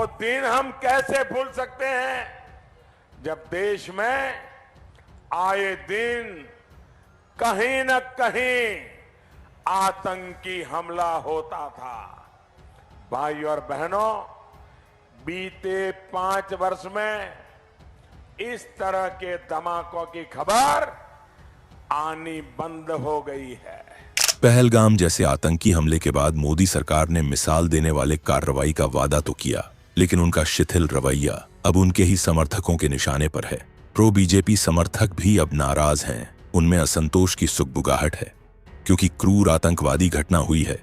वो दिन हम कैसे भूल सकते हैं जब देश में आए दिन कहीं न कहीं आतंकी हमला होता था। भाई और बहनों, बीते 5 वर्ष में इस तरह के धमाकों की खबर आनी बंद हो गई है। पहलगाम जैसे आतंकी हमले के बाद मोदी सरकार ने मिसाल देने वाले कार्रवाई का वादा तो किया, लेकिन उनका शिथिल रवैया अब उनके ही समर्थकों के निशाने पर है। प्रो बीजेपी समर्थक भी अब नाराज हैं। उनमें असंतोष की सुगबुगाहट है, क्योंकि क्रूर आतंकवादी घटना हुई है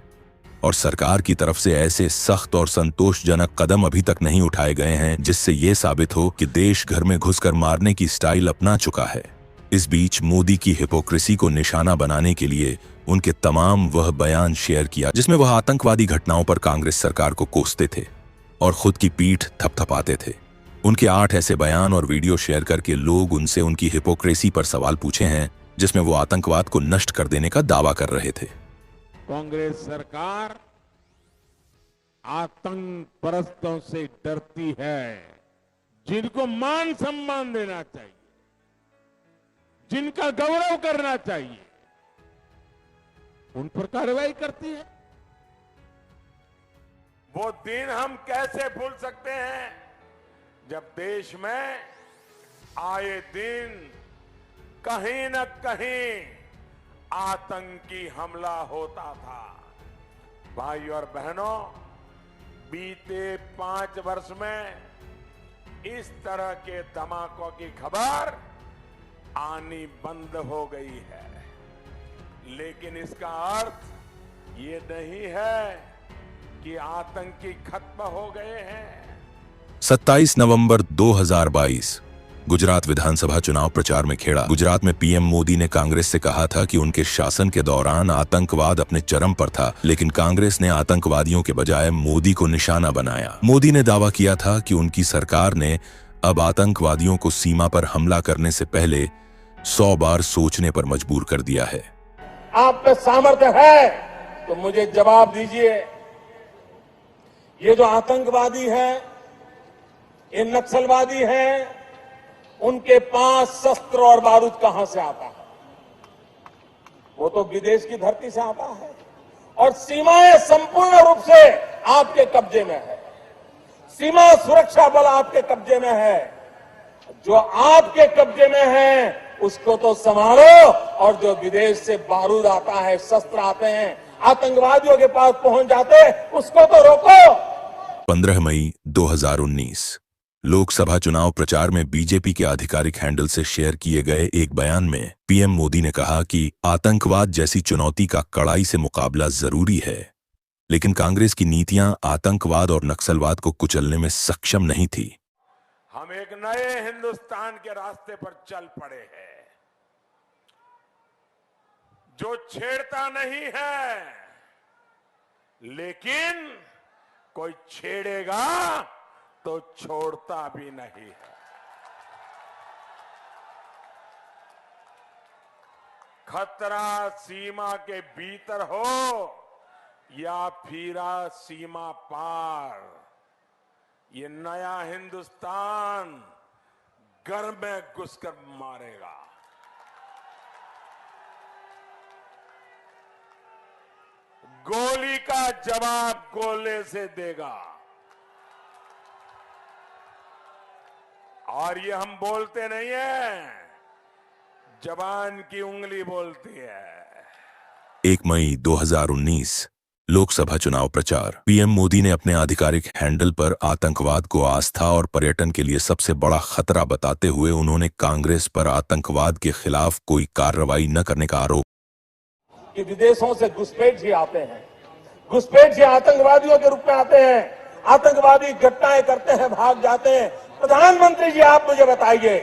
और सरकार की तरफ से ऐसे सख्त और संतोषजनक कदम अभी तक नहीं उठाए गए हैं जिससे यह साबित हो कि देश घर में घुसकर मारने की स्टाइल अपना चुका है। इस बीच मोदी की हिपोक्रेसी को निशाना बनाने के लिए उनके तमाम वह बयान शेयर किया जिसमें वह आतंकवादी घटनाओं पर कांग्रेस सरकार को कोसते थे और खुद की पीठ थपथपाते थे। उनके 8 ऐसे बयान और वीडियो शेयर करके लोग उनसे उनकी हिपोक्रेसी पर सवाल पूछे हैं, जिसमें वो आतंकवाद को नष्ट कर देने का दावा कर रहे थे। कांग्रेस सरकार आतंक परस्तों से डरती है, जिनको मान सम्मान देना चाहिए, जिनका गौरव करना चाहिए, उन पर कार्रवाई करती है। वो दिन हम कैसे भूल सकते हैं जब देश में आए दिन कहीं न कहीं आतंकी हमला होता था। भाई और बहनों, बीते 5 वर्ष में इस तरह के धमाकों की खबर आनी बंद हो गई है, लेकिन इसका अर्थ ये नहीं है कि आतंकी खत्म हो गए हैं। 27 नवंबर 2022 गुजरात विधानसभा चुनाव प्रचार में खेड़ा। गुजरात में पीएम मोदी ने कांग्रेस से कहा था कि उनके शासन के दौरान आतंकवाद अपने चरम पर था, लेकिन कांग्रेस ने आतंकवादियों के बजाय मोदी को निशाना बनाया। मोदी ने दावा किया था कि उनकी सरकार ने अब आतंकवादियों को सीमा पर हमला करने से पहले 100 बार सोचने पर मजबूर कर दिया है। आप में सामर्थ्य है तो मुझे जवाब दीजिए, ये जो आतंकवादी है, ये नक्सलवादी है, उनके पास शस्त्र और बारूद कहां से आता है? वो तो विदेश की धरती से आता है और सीमाएं संपूर्ण रूप से आपके कब्जे में है। सीमा सुरक्षा बल आपके कब्जे में है। जो आपके कब्जे में है उसको तो संभालो, और जो विदेश से बारूद आता है, शस्त्र आते हैं, आतंकवादियों के पास पहुंच जाते हैं, उसको तो रोको। 15 मई 2019 लोकसभा चुनाव प्रचार में बीजेपी के आधिकारिक हैंडल से शेयर किए गए एक बयान में पीएम मोदी ने कहा कि आतंकवाद जैसी चुनौती का कड़ाई से मुकाबला जरूरी है, लेकिन कांग्रेस की नीतियां आतंकवाद और नक्सलवाद को कुचलने में सक्षम नहीं थी। हम एक नए हिंदुस्तान के रास्ते पर चल पड़े हैं, जो छेड़ता नहीं है, लेकिन कोई छेड़ेगा तो छोड़ता भी नहीं है। खतरा सीमा के भीतर हो या फिर सीमा पार, ये नया हिंदुस्तान घर में घुसकर मारेगा। गोली का जवाब गोले से देगा। और ये हम बोलते नहीं है, जबान की उंगली बोलती है। 1 मई 2019 लोकसभा चुनाव प्रचार। पीएम मोदी ने अपने आधिकारिक हैंडल पर आतंकवाद को आस्था और पर्यटन के लिए सबसे बड़ा खतरा बताते हुए उन्होंने कांग्रेस पर आतंकवाद के खिलाफ कोई कार्रवाई न करने का आरोप कि विदेशों से घुसपैठ ही आते हैं, घुसपैठ ही आतंकवादियों के रूप में आते हैं, आतंकवादी घटनाएं करते हैं, भाग जाते हैं। प्रधानमंत्री जी, आप मुझे बताइए,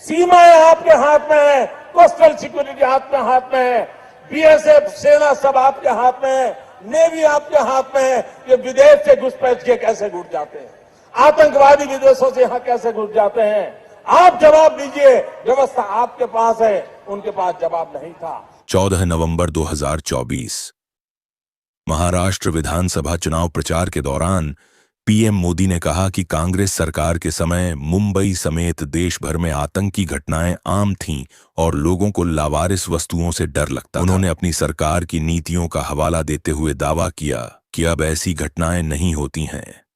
सीमाएं आपके हाथ में है, कोस्टल सिक्योरिटी आपके हाथ में है, बीएसएफ सेना सब आपके हाथ में है, नेवी आपके हाथ में है। ये विदेश से घुसपैठ के कैसे घुस जाते हैं? आतंकवादी विदेशों से यहां कैसे घुस जाते हैं? आप जवाब दीजिए। व्यवस्था आपके पास है, उनके पास जवाब नहीं था। 14 नवंबर 2024 महाराष्ट्र विधानसभा चुनाव प्रचार के दौरान पीएम मोदी ने कहा कि कांग्रेस सरकार के समय मुंबई समेत देश भर में आतंकी घटनाएं आम थीं और लोगों को लावारिस वस्तुओं से डर लगता था। उन्होंने अपनी सरकार की नीतियों का हवाला देते हुए दावा किया कि अब ऐसी घटनाएं नहीं होती हैं।